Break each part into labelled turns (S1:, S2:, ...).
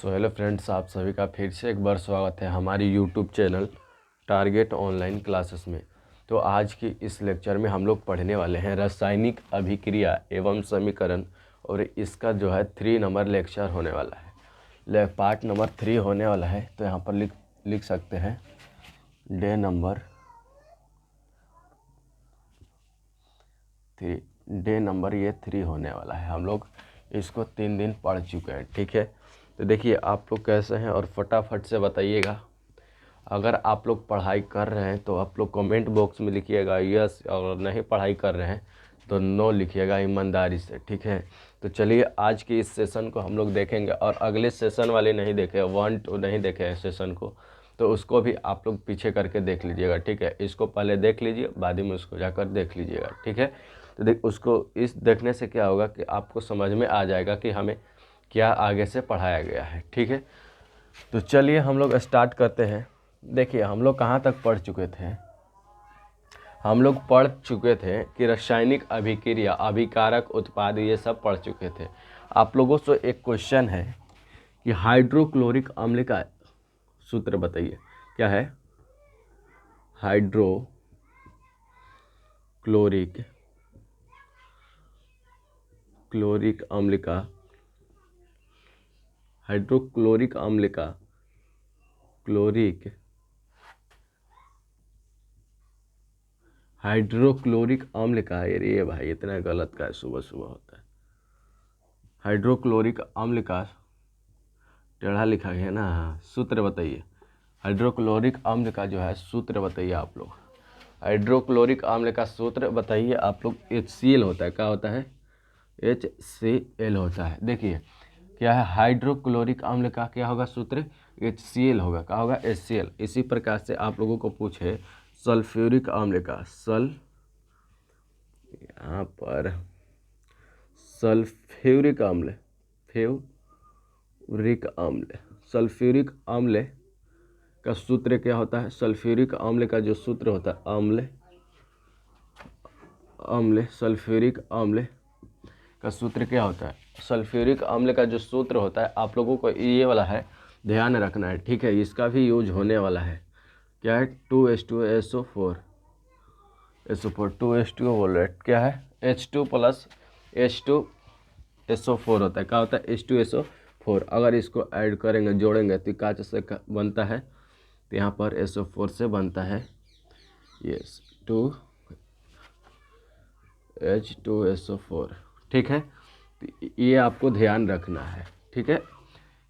S1: Hello friends, आप सभी का फिर से एक बार स्वागत है हमारी YouTube channel target online classes में। तो आज की इस लेक्चर में हम लोग पढ़ने वाले हैं रासायनिक अभिक्रिया एवं समीकरण, और इसका जो है 3 नंबर लेक्चर होने वाला है, पार्ट नंबर 3 होने वाला है। तो यहाँ पर लिख सकते हैं डे नंबर 3, डे नंबर ये 3 होने वाला है। हम लोग इसको 3 दिन पढ़ चुके हैं, ठीक है। तो देखिए आप लोग कैसे हैं और फटाफट से बताइएगा। अगर आप लोग पढ़ाई कर रहे हैं तो आप लोग कमेंट बॉक्स में लिखिएगा यस, और नहीं पढ़ाई कर रहे हैं तो नो लिखिएगा ईमानदारी से, ठीक है। तो चलिए आज की इस सेशन को हम लोग देखेंगे, और अगले सेशन वाले नहीं देखे 1 2 नहीं देखे हैं सेशन को, तो उसको भी आप लोग पीछे करके देख लीजिएगा, ठीक है। इसको पहले देख लीजिए, बाद में उसको जाकर देख लीजिएगा, ठीक है। तो उसको इस देखने से क्या होगा कि आपको समझ में आ जाएगा कि हमें क्या आगे से पढ़ाया गया है, ठीक है। तो चलिए हम लोग स्टार्ट करते हैं। देखिए हम लोग कहाँ तक पढ़ चुके थे। हम लोग पढ़ चुके थे कि रासायनिक अभिक्रिया, अभिकारक उत्पाद, ये सब पढ़ चुके थे। आप लोगों से एक क्वेश्चन है कि हाइड्रोक्लोरिक अम्ल का सूत्र बताइए। क्या है? हाइड्रोक्लोरिक अम्ल का, हाइड्रोक्लोरिक अम्ल का, हाइड्रोक्लोरिक अम्ल का, ये भाई इतना गलत का है, सुबह सुबह होता है। हाइड्रोक्लोरिक अम्ल का टेढ़ा लिखा गया ना, सूत्र बताइए। हाइड्रोक्लोरिक अम्ल का जो है सूत्र बताइए आप लोग। हाइड्रोक्लोरिक अम्ल का सूत्र बताइए आप लोग। HCl होता है। क्या होता है? HCl होता है। देखिए क्या है, हाइड्रोक्लोरिक अम्ल का क्या होगा सूत्र? HCl होगा। क्या होगा? HCl। इसी प्रकार से आप लोगों को पूछे सल्फ्यूरिक अम्ल का, यहाँ पर सल्फ्यूरिक अम्ल, सल्फ्यूरिक अम्ल का सूत्र क्या होता है? सल्फ्यूरिक अम्ल का जो सूत्र होता है, सल्फ्यूरिक अम्ल का सूत्र क्या होता है? सल्फ्यूरिक अम्ल का जो सूत्र होता है आप लोगों को ये वाला है, ध्यान रखना है, ठीक है। इसका भी यूज होने वाला है। क्या है? 2H2SO4, 2H2O बोल रहे हैं। क्या है? H2 + H2SO4 होता है। क्या होता है? H2SO4। अगर इसको ऐड करेंगे, जोड़ेंगे तो काच से बनता है, तो यहाँ पर SO4 से बनता है यस 2H2SO4, ठीक है। तो ये आपको ध्यान रखना है, ठीक है।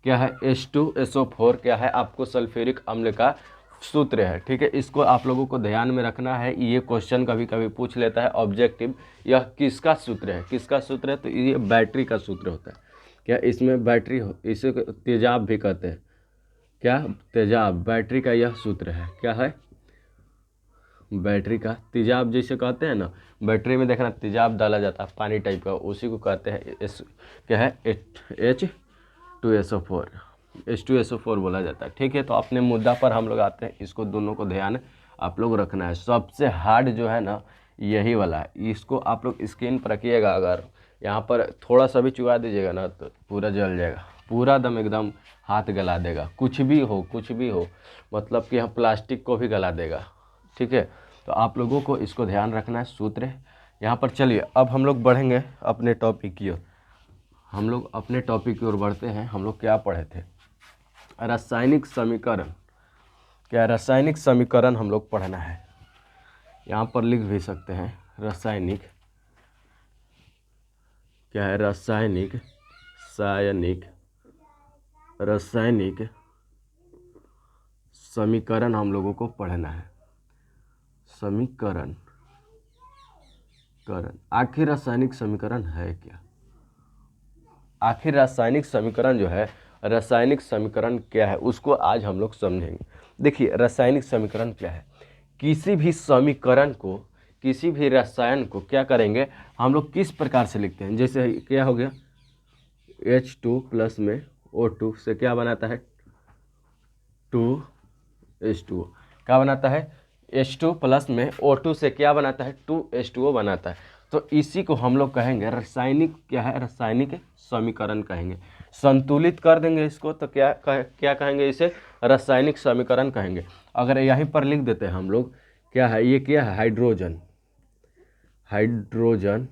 S1: क्या है? H2SO4 क्या है? आपको सल्फ्यूरिक अम्ल का सूत्र है, ठीक है। इसको आप लोगों को ध्यान में रखना है। ये क्वेश्चन कभी कभी पूछ लेता है ऑब्जेक्टिव, यह किसका सूत्र है? किसका सूत्र है? तो ये बैटरी का सूत्र होता है। क्या इसमें बैटरी हो, इसे तेजाब भी कहते हैं। क्या? तेजाब, बैटरी का यह सूत्र है। क्या है? बैटरी का तेजाब, जैसे कहते हैं ना, बैटरी में देखना तेजाब डाला जाता है पानी टाइप का, उसी को कहते हैं क्या है? H2SO4, H2SO4 बोला जाता है, ठीक है। तो अपने मुद्दा पर हम लोग आते हैं। इसको दोनों को ध्यान आप लोग रखना है। सबसे हार्ड जो है ना, यही वाला है। इसको आप लोग स्क्रीन पर रखिएगा। अगर यहाँ पर थोड़ा सा भी चुरा दीजिएगा ना तो पूरा जल जाएगा, पूरा दम एकदम हाथ गला देगा। कुछ भी हो, मतलब कि हम प्लास्टिक को भी गला देगा, ठीक है। तो आप लोगों को इसको ध्यान रखना है, सूत्र यहाँ पर। चलिए अब हम लोग बढ़ेंगे अपने टॉपिक की ओर। हम लोग अपने टॉपिक की ओर बढ़ते हैं। हम लोग क्या पढ़े थे? रासायनिक समीकरण। क्या रासायनिक समीकरण हम लोग पढ़ना है। यहाँ पर लिख भी सकते हैं रासायनिक। क्या है? रासायनिक समीकरण हम लोगों को पढ़ना है। समीकरण, आखिर रासायनिक समीकरण है क्या? आखिर रासायनिक समीकरण जो है, रासायनिक समीकरण क्या है, उसको आज हम लोग समझेंगे। देखिए रासायनिक समीकरण क्या है? किसी भी समीकरण को, किसी भी रसायन को क्या करेंगे हम लोग, किस प्रकार से लिखते हैं। जैसे क्या हो गया, H2 में O2 से क्या बनाता है? 2H2O। क्या बनाता है? H2 में O2 से क्या बनाता है? 2H2O बनाता है। तो इसी को हम लोग कहेंगे रासायनिक, क्या है, रासायनिक समीकरण कहेंगे। संतुलित कर देंगे इसको तो क्या कहेंगे, इसे रासायनिक समीकरण कहेंगे। अगर यहीं पर लिख देते हैं हम लोग, क्या है ये, क्या है, हाइड्रोजन, हाइड्रोजन,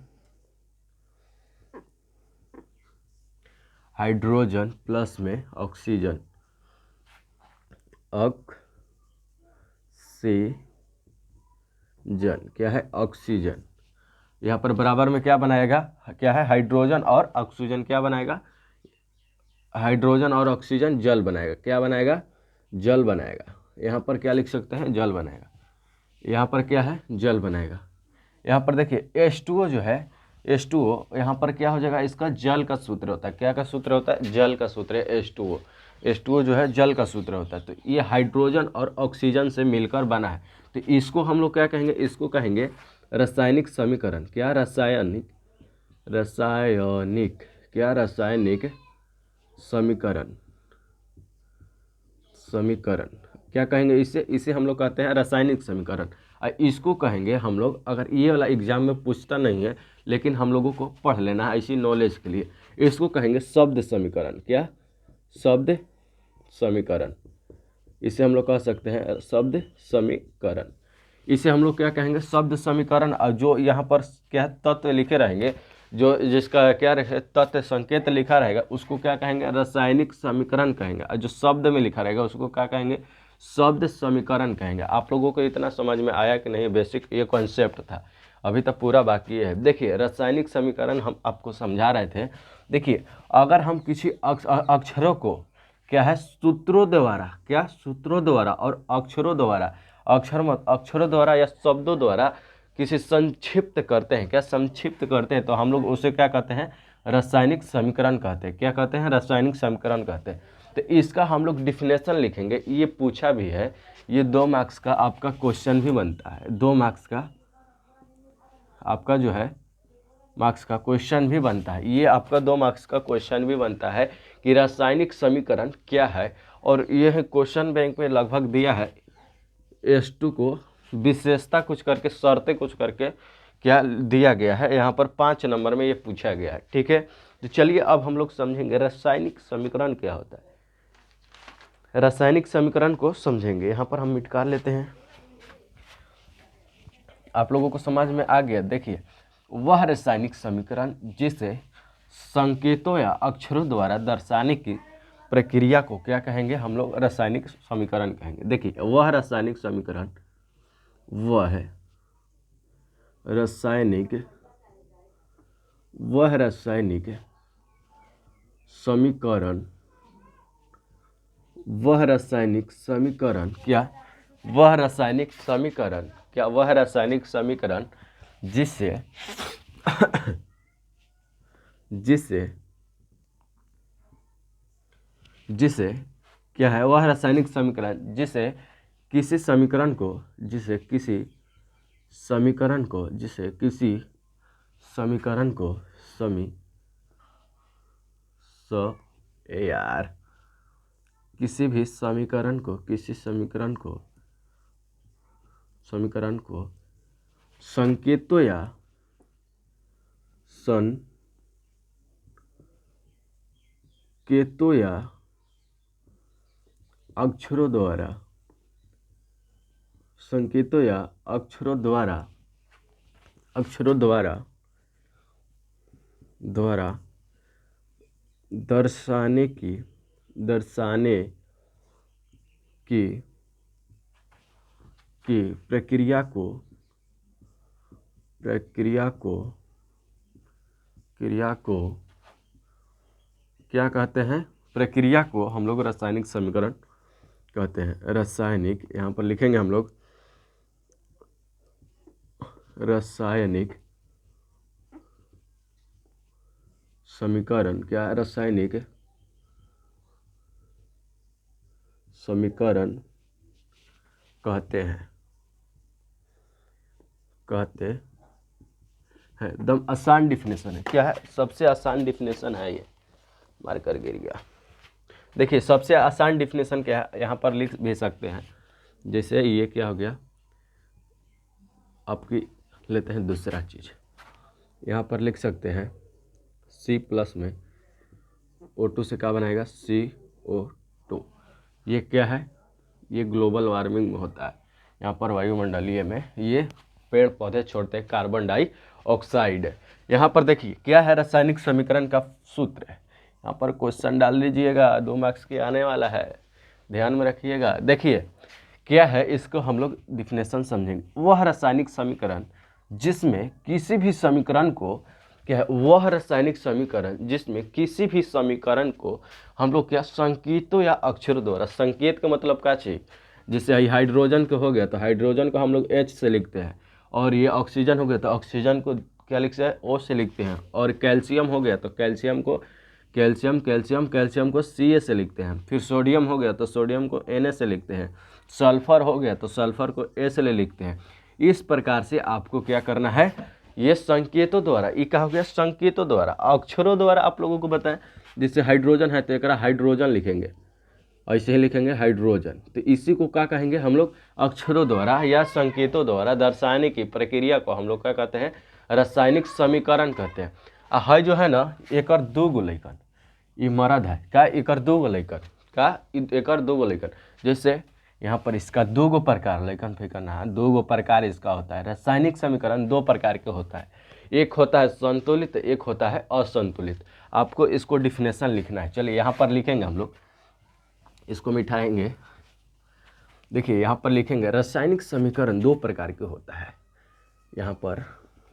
S1: हाइड्रोजन प्लस में ऑक्सीजन, ऑक्सीजन, क्या है, ऑक्सीजन। यहाँ पर बराबर में क्या बनाएगा, क्या है, हाइड्रोजन और ऑक्सीजन, क्या बनाएगा, हाइड्रोजन और ऑक्सीजन जल बनाएगा, क्या बनाएगा, जल बनाएगा। यहाँ पर क्या लिख सकते हैं, जल बनाएगा। यहाँ पर क्या है, जल बनाएगा। यहाँ पर देखिए H2O जो है, H2O यहाँ पर क्या हो जाएगा, इसका जल का सूत्र होता है, क्या का सूत्र होता है, जल का सूत्र है H2O। H2O जो है जल का सूत्र होता है। तो ये हाइड्रोजन और ऑक्सीजन से मिलकर बना है। तो इसको हम लोग क्या कहेंगे, इसको कहेंगे रासायनिक समीकरण, क्या, रासायनिक, रासायनिक, क्या, रासायनिक समीकरण, समीकरण क्या कहेंगे इसे हम लोग कहते हैं रासायनिक समीकरण। इसको कहेंगे हम लोग, अगर ये वाला एग्जाम में पूछता नहीं है लेकिन हम लोगों को पढ़ लेना है इसी नॉलेज के लिए, इसको कहेंगे शब्द समीकरण, क्या, शब्द समीकरण। इसे हम लोग कह सकते हैं शब्द समीकरण। इसे हम लोग क्या कहेंगे, शब्द समीकरण। और जो यहाँ पर क्या तत्व लिखे रहेंगे, जो जिसका क्या रहे, तत्व संकेत लिखा रहेगा, उसको क्या कहेंगे, रासायनिक समीकरण कहेंगे। और जो शब्द में लिखा रहेगा उसको क्या कहेंगे, शब्द समीकरण कहेंगे। आप लोगों को इतना समझ में आया कि नहीं, बेसिक ये कॉन्सेप्ट था, अभी तक पूरा बाकी है। देखिए रासायनिक समीकरण हम आपको समझा रहे थे। देखिए अगर हम किसी अक्षरों को, क्या है, सूत्रों द्वारा, क्या, सूत्रों द्वारा और अक्षरों द्वारा, अक्षरों द्वारा या शब्दों द्वारा किसी संक्षिप्त करते हैं, क्या, संक्षिप्त करते हैं, तो हम लोग उसे क्या कहते हैं, रासायनिक समीकरण कहते हैं। क्या कहते हैं, रासायनिक समीकरण कहते हैं। तो इसका हम लोग डिफिनेशन लिखेंगे, ये पूछा भी है, ये 2 मार्क्स का आपका क्वेश्चन भी बनता है, 2 मार्क्स का आपका जो है मार्क्स का क्वेश्चन भी बनता है। ये आपका 2 मार्क्स का क्वेश्चन भी बनता है कि रासायनिक समीकरण क्या है। और यह क्वेश्चन बैंक में लगभग दिया है, H2 को विशेषता कुछ करके, शर्तें कुछ करके क्या दिया गया है, यहाँ पर 5 नंबर में ये पूछा गया है। ठीक है, तो चलिए अब हम लोग समझेंगे रासायनिक समीकरण क्या होता है। रासायनिक समीकरण को समझेंगे, यहाँ पर हम मिटकार लेते हैं। आप लोगों को समझ में आ गया। देखिए वह रासायनिक समीकरण जिसे संकेतों या अक्षरों द्वारा दर्शाने की प्रक्रिया को क्या कहेंगे, हम लोग रासायनिक समीकरण कहेंगे। देखिए वह रासायनिक समीकरण, वह रासायनिक समीकरण, वह रासायनिक समीकरण, क्या, वह रासायनिक समीकरण, क्या, वह रासायनिक समीकरण जिसे जिसे क्या है, वह रासायनिक समीकरण जिसे किसी समीकरण को, किसी भी समीकरण को संकेतों या अक्षरों द्वारा दर्शाने की प्रक्रिया को क्या कहते हैं, प्रक्रिया को हम लोग रासायनिक समीकरण कहते हैं। रासायनिक, यहाँ पर लिखेंगे हम लोग रासायनिक समीकरण, क्या, रासायनिक समीकरण कहते हैं एकदम आसान डिफिनेशन है। क्या है, सबसे आसान डिफिनेशन है ये, मार्कर गिर गया। देखिए सबसे आसान डिफिनेशन क्या है, यहाँ पर लिख भी सकते हैं। जैसे ये क्या हो गया, आपकी लेते हैं दूसरा चीज, यहाँ पर लिख सकते हैं C प्लस में O2 से क्या बनाएगा CO2। ये क्या है, ये ग्लोबल वार्मिंग में होता है। यहाँ पर वायुमंडलीय में ये पेड़ पौधे छोड़ते हैं कार्बन डाइऑक्साइड। यहाँ पर देखिए क्या है रासायनिक समीकरण का सूत्र है। यहाँ पर क्वेश्चन डाल दीजिएगा, 2 मार्क्स के आने वाला है, ध्यान में रखिएगा। देखिए क्या है, इसको हम लोग डिफिनेशन समझेंगे। वह रासायनिक समीकरण जिसमें किसी भी समीकरण को क्या है, वह रासायनिक समीकरण जिसमें किसी भी समीकरण को हम लोग क्या संकेतों या अक्षरों द्वारा, संकेत का मतलब क्या चाहिए, जैसे हाइड्रोजन को हो गया तो हाइड्रोजन को हम लोग H से लिखते हैं, और ये ऑक्सीजन हो गया तो ऑक्सीजन को क्या लिखते हैं, O से लिखते हैं, और कैल्शियम हो गया तो कैल्शियम को कैल्शियम को Ca से लिखते हैं, फिर सोडियम हो गया तो सोडियम को Na से लिखते हैं, सल्फर हो गया तो सल्फर को A से लिखते हैं। इस प्रकार से आपको क्या करना है, ये संकेतों द्वारा, ये क्या हो गया, संकेतों द्वारा, अक्षरों द्वारा आप लोगों को बताएं। जैसे हाइड्रोजन है तो एक हाइड्रोजन लिखेंगे, ऐसे ही लिखेंगे हाइड्रोजन, तो इसी को क्या कहेंगे हम लोग, अक्षरों द्वारा या संकेतों द्वारा दर्शाने की प्रक्रिया को हम लोग क्या कहते हैं, रासायनिक समीकरण कहते हैं। है जो है ना, एक और दो गो लैकन, ये मरद है क्या, एक और दो गो लैकन का, एक और दो गो लैकन, जैसे यहाँ पर इसका 2 गो प्रकार लैकन फेंकन है, 2 गो प्रकार इसका होता है। रासायनिक समीकरण 2 प्रकार के होता है, एक होता है संतुलित, एक होता है असंतुलित। आपको इसको डिफिनेशन लिखना है। चलिए यहाँ पर लिखेंगे हम लोग, इसको मिटाएंगे। देखिए यहाँ पर लिखेंगे रासायनिक समीकरण 2 प्रकार के होता है। यहाँ पर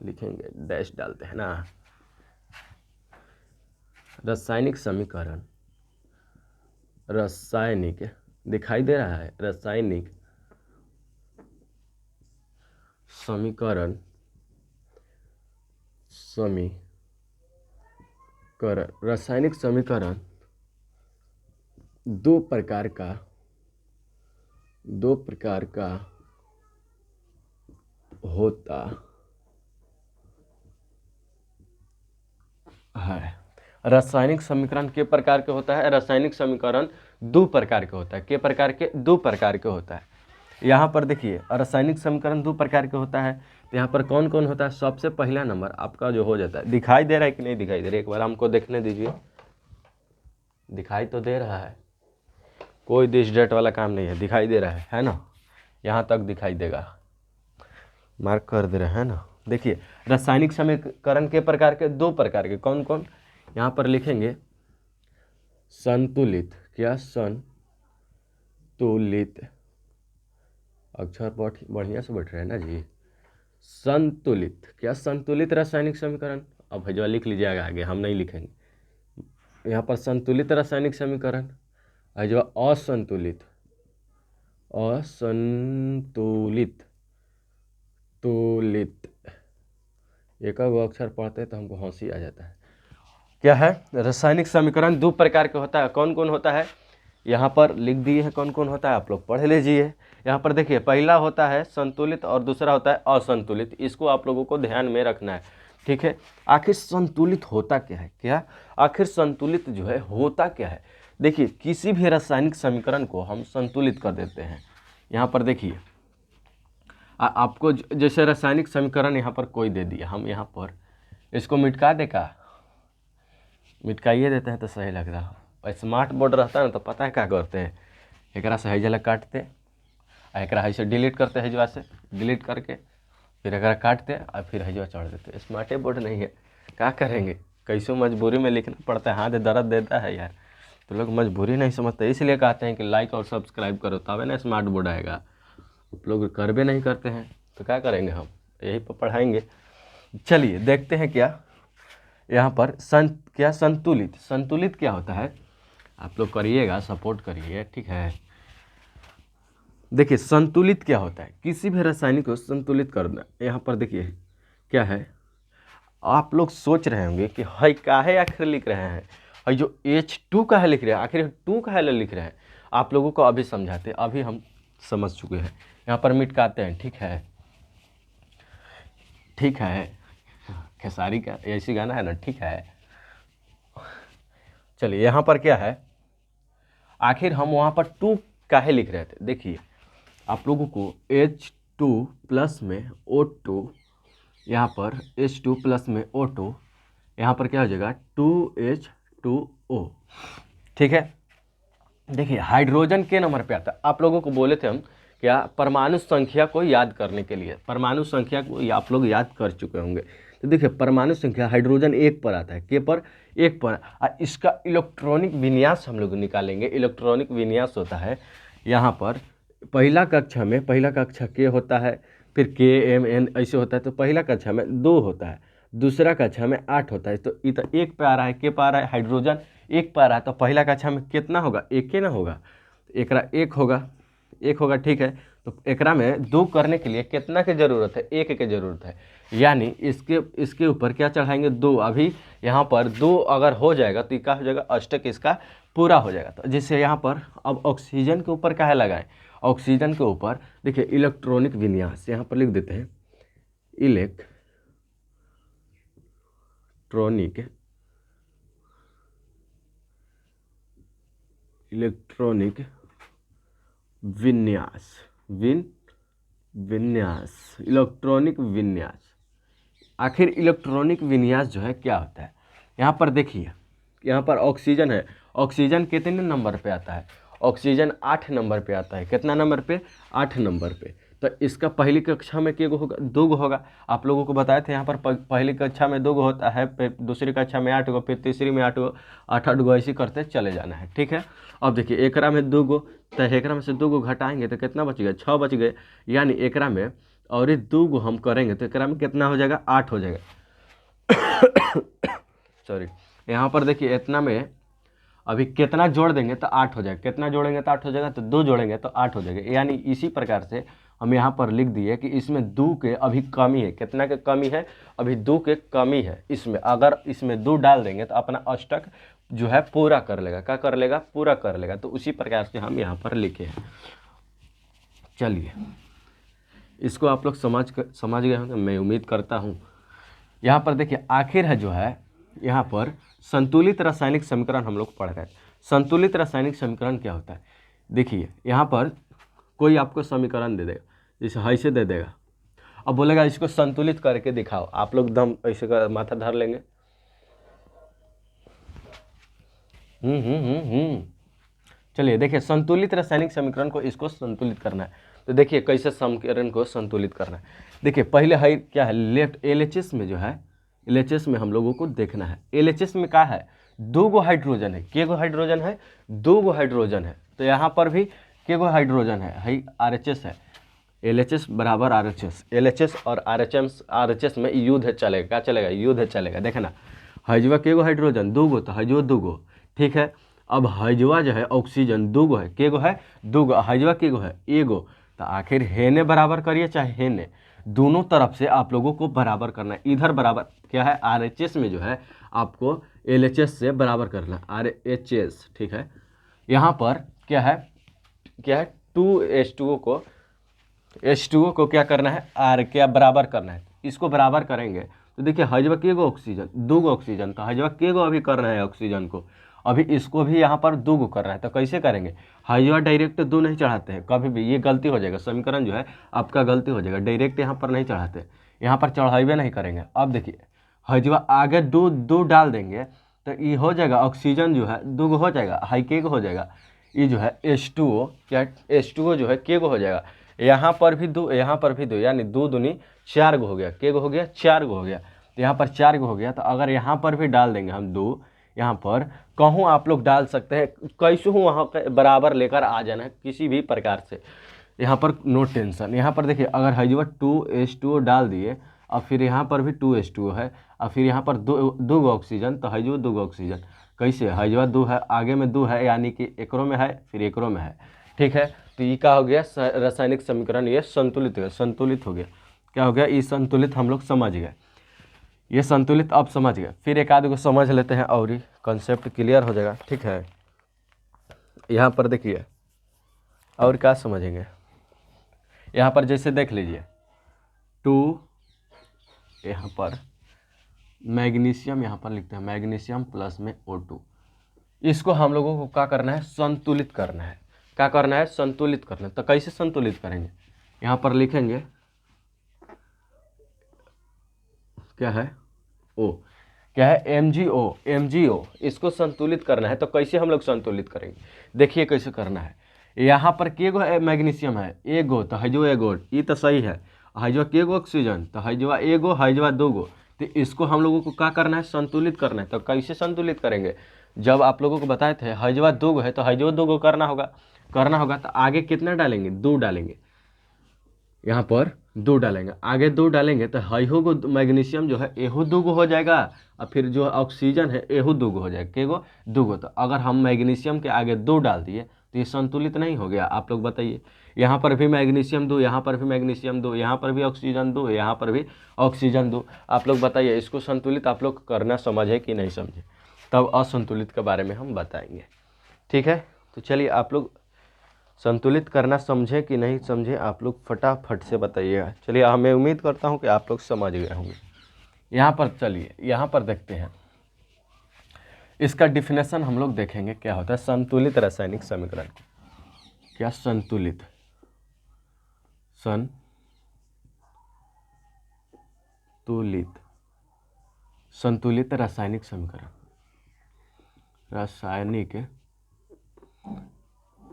S1: लिखेंगे, डैश डालते हैं ना, रासायनिक समीकरण, रासायनिक दिखाई दे रहा है, रासायनिक समीकरण, रासायनिक समीकरण 2 प्रकार का होता है। रासायनिक समीकरण के प्रकार के होता है, रासायनिक समीकरण 2 प्रकार के होता है। के प्रकार के, 2 प्रकार के होता है। यहाँ पर देखिए रासायनिक समीकरण 2 प्रकार के होता है, तो यहाँ पर कौन कौन होता है। सबसे पहला नंबर आपका जो हो जाता है, दिखाई दे रहा है कि नहीं दिखाई दे रहा है, एक बार हमको देखने दीजिए, दिखाई तो दे रहा है, कोई दिस डेट वाला काम नहीं है, दिखाई दे रहा है ना, यहाँ तक दिखाई देगा, मार्क कर दे रहे हैं ना। देखिए रासायनिक समीकरण के प्रकार के 2 प्रकार के, कौन कौन, यहाँ पर लिखेंगे संतुलित, क्या संतुलित, अक्षर बढ़िया से बैठ रहे हैं ना जी, संतुलित, क्या संतुलित रासायनिक समीकरण। अब भैया लिख लीजिएगा आगे, हम नहीं लिखेंगे। यहाँ पर संतुलित रासायनिक समीकरण, जो असंतुलित, तुलित, एक अक्षर पढ़ते हैं तो हमको हंसी आ जाता है। क्या है, रासायनिक समीकरण 2 प्रकार के होता है, कौन कौन होता है, यहाँ पर लिख दिए हैं कौन कौन होता है, आप लोग पढ़ लीजिए। यहाँ पर देखिए पहला होता है संतुलित और दूसरा होता है असंतुलित, इसको आप लोगों को ध्यान में रखना है, ठीक है। आखिर संतुलित होता क्या है, क्या आखिर संतुलित जो है होता क्या है। देखिए किसी भी रासायनिक समीकरण को हम संतुलित कर देते हैं। यहाँ पर देखिए आपको जैसे रासायनिक समीकरण यहाँ पर कोई दे दिया, हम यहाँ पर इसको मिटका देगा, मिटकाइए देते हैं तो सही लग रहा है। स्मार्ट बोर्ड रहता है ना तो पता है क्या करते हैं, एक से हैजला काटते, एक ऐसे डिलीट करते, हैजवा से डिलीट करके फिर एक काटते और फिर हैजवा चढ़ देते। स्मार्टे बोर्ड नहीं है, क्या करेंगे, कैसे मजबूरी में लिखना पड़ता है, हाथ दर्द देता है यार, तो लोग मजबूरी नहीं समझते, इसलिए कहते हैं कि लाइक और सब्सक्राइब करो तब ना स्मार्ट बोर्ड आएगा। आप लोग कर भी नहीं करते हैं तो क्या करेंगे, हम यही पर पढ़ाएंगे। चलिए देखते हैं क्या यहाँ पर क्या संतुलित, संतुलित क्या होता है, आप लोग करिएगा, सपोर्ट करिए, ठीक है। देखिए संतुलित क्या होता है, किसी भी रासायनिक को संतुलित करना। यहाँ पर देखिए क्या है, आप लोग सोच रहे होंगे कि है काहे आखिर लिख रहे हैं, है जो H2 का है लिख रहे हैं, आखिर 2 का है लिख रहे हैं। आप लोगों को अभी समझाते, अभी हम समझ चुके हैं। यहाँ पर मिटकाते हैं, ठीक है, ठीक है, खेसारी का ऐसी गाना है ना, ठीक है। चलिए यहाँ पर क्या है, आखिर हम वहाँ पर 2 काहे लिख रहे थे। देखिए आप लोगों को H2 प्लस में O2 यहाँ पर H2 प्लस में O2, यहाँ पर क्या हो जाएगा 2H2O। ठीक है, देखिए हाइड्रोजन के नंबर पे आता है। आप लोगों को बोले थे हम क्या, परमाणु संख्या को याद करने के लिए, परमाणु संख्या को आप लोग याद कर चुके होंगे। तो देखिए परमाणु संख्या हाइड्रोजन 1 पर आता है, के पर 1 पर। इसका इलेक्ट्रॉनिक विन्यास हम लोग निकालेंगे। इलेक्ट्रॉनिक विन्यास होता है यहाँ पर पहला कक्षा के होता है, फिर के एम एन ऐसे होता है। तो पहला कक्षा में 2 होता है, दूसरा कक्षा में 8 होता है। तो ये तो 1 पे आ रहा है, के पे आ रहा है, हाइड्रोजन 1 पे आ रहा है। तो पहला कक्षा में कितना होगा, 1 के ना होगा, एकरा 1 होगा, 1 होगा। ठीक है, तो एकरा में 2 करने के लिए कितना की जरूरत है, 1 की जरूरत है। यानी इसके ऊपर क्या चढ़ाएंगे, 2। अभी यहाँ पर 2 अगर हो जाएगा तो क्या हो जाएगा, अष्टक इसका पूरा हो जाएगा। तो जिससे यहाँ पर अब ऑक्सीजन के ऊपर क्या है लगाएं, ऑक्सीजन के ऊपर देखिए इलेक्ट्रॉनिक विन्यास यहाँ पर लिख देते हैं, इलेक्ट्रॉनिक विन्यास, इलेक्ट्रॉनिक विन्यास। आखिर इलेक्ट्रॉनिक विन्यास जो है क्या होता है, यहाँ पर देखिए, यहाँ पर ऑक्सीजन है, ऑक्सीजन कितने नंबर पे आता है, ऑक्सीजन 8 नंबर पे आता है। कितना नंबर पे, 8 नंबर पे। तो इसका पहली कक्षा में क्या होगा, 2 होगा। आप लोगों को बताए थे यहाँ पर पहली कक्षा में 2 होता है, फिर दूसरी कक्षा में 8 गो, फिर तीसरी में 8 गो, 8 गो ऐसे करते चले जाना है। ठीक है, अब देखिए एकरा में 2 गो, तो एकरा में से 2 गो घटाएंगे तो कितना बच गया, 6 बच गए। यानी एकरा में और ये 2 गो हम करेंगे तो एकरा में कितना हो जाएगा, 8 हो जाएगा। सॉरी, यहाँ पर देखिए इतना में अभी कितना जोड़ देंगे तो 8 हो जाएगा, कितना जोड़ेंगे तो 8 हो जाएगा, तो 2 जोड़ेंगे तो 8 हो जाएगा। यानी इसी प्रकार से हम यहाँ पर लिख दिए कि इसमें 2 के अभी कमी है। कितना के कमी है, अभी 2 के कमी है इसमें। अगर इसमें 2 डाल देंगे तो अपना अष्टक जो है पूरा कर लेगा। क्या कर लेगा, पूरा कर लेगा। तो उसी प्रकार से हम यहाँ पर लिखे हैं। चलिए इसको आप लोग समझ गए होंगे, मैं उम्मीद करता हूँ। यहाँ पर देखिए आखिर है जो है, यहाँ पर संतुलित रासायनिक समीकरण हम लोग पढ़ रहे हैं। संतुलित रासायनिक समीकरण क्या होता है, देखिए यहाँ पर कोई आपको समीकरण दे देगा, जैसे ऐसे दे देगा, अब बोलेगा इसको संतुलित करके दिखाओ। आप लोग दम ऐसे का माथा धर लेंगे, चलिए देखिए संतुलित रासायनिक समीकरण को इसको संतुलित करना है। तो देखिए कैसे समीकरण को संतुलित करना है। देखिए पहले है क्या है, लेफ्ट एलएचएस में जो है, एलएचएस में हम लोगों को देखना है। एलएचएस में क्या है, 2 गो हाइड्रोजन है। के गो हाइड्रोजन है, 2 गो हाइड्रोजन है। तो यहाँ पर भी के गो हाइड्रोजन है, आरएचएस है। एलएचएस बराबर आरएचएस, एलएचएस और आरएचएस में युद्ध चलेगा। क्या चलेगा, युद्ध चलेगा। देखना हाइजवा के गो हाइड्रोजन 2 गो, तो हाइजवा 2 गो। ठीक है, अब हाइजवा जो है ऑक्सीजन 2 गो है, के गो है 2 गो, हाइजवा के गो है 1 गो। तो आखिर हेने बराबर करिए चाहे हेने, दोनों तरफ से आप लोगों को बराबर करना है। इधर बराबर क्या है, आरएचएस में जो है आपको एलएचएस से बराबर करना है, आरएचएस। ठीक है, यहाँ पर क्या है 2H2O को, H2O को क्या करना है, आर क्या बराबर करना है। इसको बराबर करेंगे तो देखिए हाइजवा के गो ऑक्सीजन, 2 गो ऑक्सीजन, तो हाइजवा के गो अभी करना है ऑक्सीजन को, अभी इसको भी यहाँ पर 2 गो करना है। तो कैसे करेंगे, हाइजवा डायरेक्ट 2 नहीं चढ़ाते हैं कभी भी, ये गलती हो जाएगा, समीकरण जो है आपका गलती हो जाएगा। डायरेक्ट यहाँ पर नहीं चढ़ाते, यहाँ पर चढ़ाइबे नहीं करेंगे। अब देखिए हाइजवा आगे 2 डाल देंगे तो ये हो जाएगा, ऑक्सीजन जो है 2 गो हो जाएगा, हाई के गो हो जाएगा। ये जो है H2O, क्या H2O जो है के गो हो जाएगा। यहाँ पर भी 2, यहाँ पर भी 2, यानी 2 दूनी 4 गो हो गया, के गो हो गया, 4 गो हो गया। तो यहाँ पर 4 गो हो गया। तो अगर यहाँ पर भी डाल देंगे हम 2, यहाँ पर कहूँ आप लोग डाल सकते हैं, कैसे हूँ वहाँ बराबर लेकर आ जाना है किसी भी प्रकार से, यहाँ पर नो टेंशन। यहाँ पर देखिए अगर हाइजवा 2H2O डाल दिए, और फिर यहाँ पर भी 2H2O है, और फिर यहाँ पर 2 गो ऑक्सीजन, तो हाइजवा 2 गो ऑक्सीजन। कैसे, हाइजवा 2 है, आगे में 2 है, यानी कि एकरो में है फिर एकरो में है। ठीक है, तो ये क्या हो गया, रासायनिक समीकरण ये संतुलित हो गया। क्या हो गया, ये संतुलित हम लोग समझ गए, ये संतुलित अब समझ गए। फिर एक आध को समझ लेते हैं और ही कॉन्सेप्ट क्लियर हो जाएगा। ठीक है, यहाँ पर देखिए और क्या समझेंगे, यहाँ पर जैसे देख लीजिए 2, यहाँ पर मैग्नीशियम, यहाँ पर लिखते हैं मैग्नीशियम प्लस में O2। इसको हम लोगों को क्या करना है, संतुलित करना है। क्या करना है, संतुलित करना है। तो कैसे संतुलित करेंगे, यहाँ पर लिखेंगे क्या है ओ, क्या है MgO, इसको संतुलित करना है। तो कैसे हम लोग संतुलित करेंगे, देखिए कैसे करना है। यहाँ पर के गो मैग्नीशियम है, एगो, तो हजो एगो, ये तो सही है। हजो के गो ऑक्सीजन, तो हजवा एगो, हजवा दो गो। तो इसको हम लोगों को क्या करना है, संतुलित करना है। तो कैसे संतुलित करेंगे, जब आप लोगों को बताए थे हजवा दो गो है तो हजवा दो गो करना होगा। तो आगे कितना डालेंगे, 2 डालेंगे, यहाँ पर 2 डालेंगे, आगे 2 डालेंगे तो हाइहो को मैग्नीशियम जो है एहो 2 गो हो जाएगा, और फिर जो ऑक्सीजन है एहो 2 गो हो जाएगा, के गो 2 गो। तो अगर हम मैग्नीशियम के आगे 2 डाल दिए तो ये संतुलित नहीं हो गया, आप लोग बताइए। यहाँ पर भी मैग्नीशियम 2, यहाँ पर भी मैग्नीशियम 2, यहाँ पर भी ऑक्सीजन 2, यहाँ पर भी ऑक्सीजन 2। आप लोग बताइए इसको संतुलित आप लोग करना समझे कि नहीं समझे, तब असंतुलित के बारे में हम बताएंगे। ठीक है, तो चलिए आप लोग संतुलित करना समझे कि नहीं समझे, आप लोग फटाफट से बताइएगा। चलिए, मैं उम्मीद करता हूँ कि आप लोग समझ गए होंगे। यहाँ पर चलिए, यहाँ पर देखते हैं, इसका डिफिनेशन हम लोग देखेंगे क्या होता है संतुलित रासायनिक समीकरण। क्या संतुलित संतुलित रासायनिक समीकरण,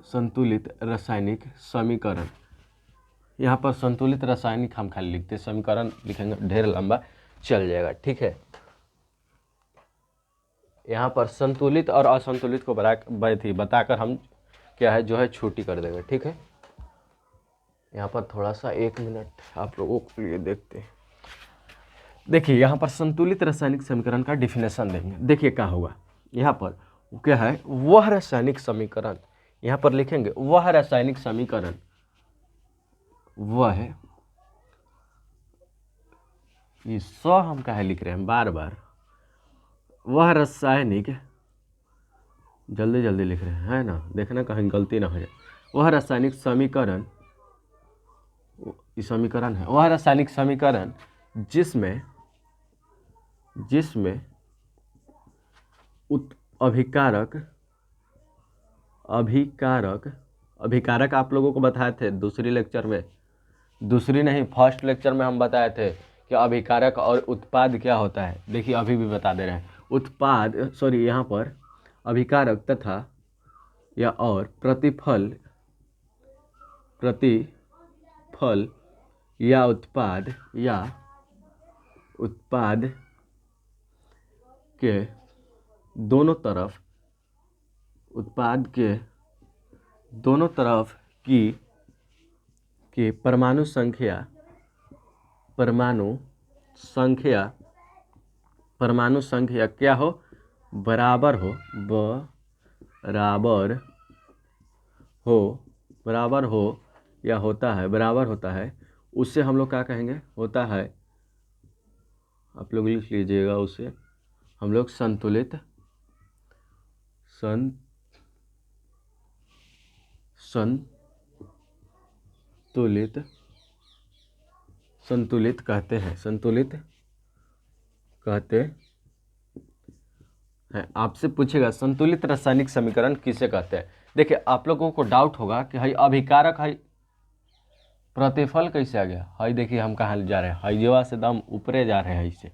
S1: संतुलित रासायनिक समीकरण। यहाँ पर संतुलित रासायनिक हम खाली लिखते, समीकरण लिखेंगे ढेर लंबा चल जाएगा। ठीक है, यहाँ पर संतुलित और असंतुलित को बताकर हम क्या है जो है छुट्टी कर देंगे। ठीक है, यहाँ पर थोड़ा सा 1 मिनट आप लोगों के लिए देखते हैं। देखिए यहाँ पर संतुलित रासायनिक समीकरण का डिफिनेशन देंगे। देखिए क्या होगा, यहाँ पर क्या है, वह रासायनिक समीकरण, यहाँ पर लिखेंगे वह रासायनिक समीकरण, वह ये हम क्या है लिख रहे हैं बार बार, वह रासायनिक, जल्दी जल्दी लिख रहे हैं है ना, देखना कहीं गलती ना हो जाए। वह रासायनिक समीकरण, ये समीकरण है, वह रासायनिक समीकरण जिसमें अभिकारक आप लोगों को बताए थे दूसरी लेक्चर में, दूसरी नहीं फर्स्ट लेक्चर में हम बताए थे कि अभिकारक और उत्पाद क्या होता है। देखिए अभी भी बता दे रहे हैं, यहाँ पर अभिकारक तथा या और प्रतिफल या उत्पाद के दोनों तरफ की परमाणु संख्या क्या हो, बराबर हो या बराबर होता है, उससे हम लोग क्या कहेंगे, होता है, आप लोग लिख लीजिएगा, उसे हम लोग संतुलित कहते हैं। आपसे पूछेगा संतुलित रासायनिक समीकरण किसे कहते हैं। देखिए आप लोगों को डाउट होगा कि भाई अभिकारक है, प्रतिफल कैसे आ गया, हाई देखिए हम कहाँ जा रहे हैं, हाईवा से दम ऊपरे जा रहे हैं इससे।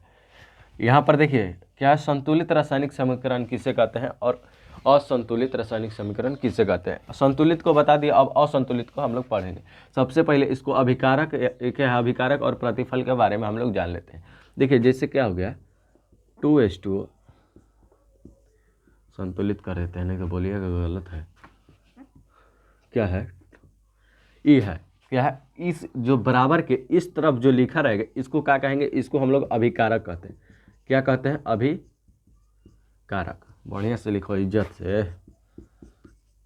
S1: यहाँ पर देखिए क्या संतुलित रासायनिक समीकरण किसे कहते हैं और असंतुलित रासायनिक समीकरण किसे कहते हैं। संतुलित को बता दिया, अब असंतुलित को हम लोग पढ़ेंगे। सबसे पहले इसको अभिकारक और प्रतिफल के बारे में हम लोग जान लेते हैं। देखिए जैसे क्या हो गया 2H2O, संतुलित कर देते हैं, नहीं तो बोलिएगा गलत है, क्या है, ई है, क्या है, इस जो बराबर के इस तरफ जो लिखा रहेगा इसको क्या कहेंगे, इसको हम लोग अभिकारक कहते हैं। क्या कहते हैं, अभिकारक, बढ़िया से लिखो इज्जत से,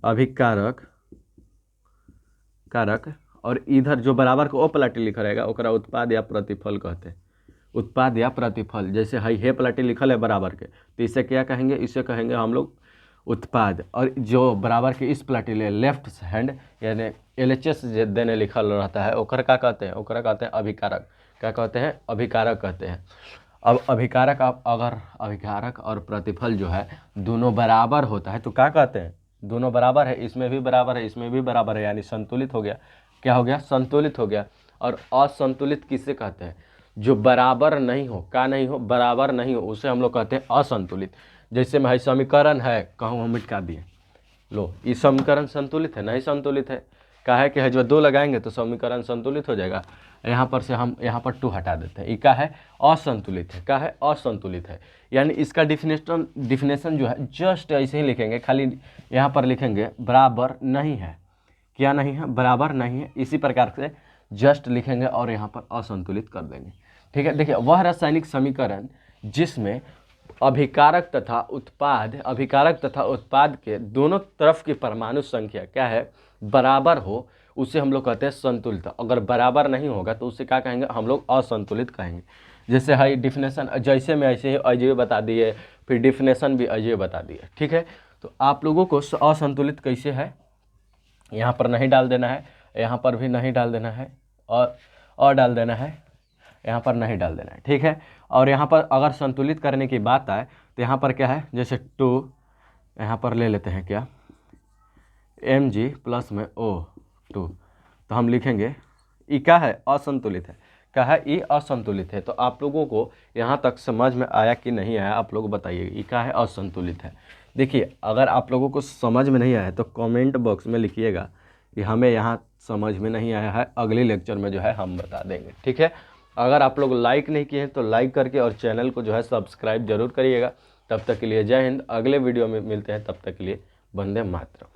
S1: अभिकारक और इधर जो बराबर को ओ प्लाटी लिखा रहेगा ओकरा उत्पाद या प्रतिफल कहते हैं। उत्पाद या प्रतिफल, जैसे हे प्लाटी लिखल है बराबर के, तो इसे क्या कहेंगे, इसे कहेंगे हम लोग उत्पाद। और जो बराबर के इस प्लाटी ले लेफ्ट हैंड यानी LHS देने लिखल रहता है ओकर क्या कहते हैं, ओकरा कहते हैं अभिकारक। क्या कहते हैं, अभिकारक कहते हैं। अब अभिकारक अगर अभिकारक और प्रतिफल जो है दोनों बराबर होता है तो क्या कहते हैं, दोनों बराबर है, इसमें भी बराबर है, इसमें भी बराबर है, यानी संतुलित हो गया। क्या हो गया, संतुलित हो गया। और असंतुलित किसे कहते हैं, जो बराबर नहीं हो, का नहीं हो, बराबर नहीं हो, उसे हम लोग कहते हैं असंतुलित। जैसे में समीकरण है, कहूँ हम मिटा दिए, लो ये समीकरण संतुलित है, नहीं संतुलित है। का है कि है जो 2 लगाएंगे तो समीकरण संतुलित हो जाएगा। यहाँ पर से हम यहाँ पर 2 हटा देते हैं, ये का है असंतुलित है, का है असंतुलित है। यानी इसका डिफिनेशन जो है जस्ट ऐसे ही लिखेंगे, खाली यहाँ पर लिखेंगे बराबर नहीं है, क्या नहीं है, बराबर नहीं है, इसी प्रकार से जस्ट लिखेंगे और यहाँ पर असंतुलित कर देंगे। ठीक है, देखिए वह रासायनिक समीकरण जिसमें अभिकारक तथा उत्पाद के दोनों तरफ की परमाणु संख्या क्या है, बराबर हो, उसे हम लोग कहते हैं संतुलित। अगर बराबर नहीं होगा तो उसे क्या कहेंगे, हम लोग असंतुलित कहेंगे। जैसे है डिफिनेशन जैसे में ऐसे ही अजय बता दिए, फिर डिफिनेशन भी अजय बता दिए। ठीक है, तो आप लोगों को असंतुलित कैसे है, यहाँ पर नहीं डाल देना है, यहाँ पर भी नहीं डाल देना है, और डाल देना है, यहाँ पर नहीं डाल देना है। ठीक है, और यहाँ पर अगर संतुलित करने की बात आए तो यहाँ पर क्या है, जैसे 2 यहाँ पर ले लेते हैं क्या, Mg प्लस में O2, तो हम लिखेंगे ई क्या है, असंतुलित है, क्या है, ई असंतुलित है। तो आप लोगों को यहाँ तक समझ में आया कि नहीं आया, आप लोग बताइए, ई क्या है, असंतुलित है। देखिए अगर आप लोगों को समझ में नहीं आया तो कमेंट बॉक्स में लिखिएगा कि हमें यहाँ समझ में नहीं आया है, अगले लेक्चर में जो है हम बता देंगे। ठीक है, अगर आप लोग लाइक नहीं किए हैं तो लाइक करके और चैनल को जो है सब्सक्राइब जरूर करिएगा। तब तक के लिए जय हिंद, अगले वीडियो में मिलते हैं, तब तक के लिए वंदे मातरम।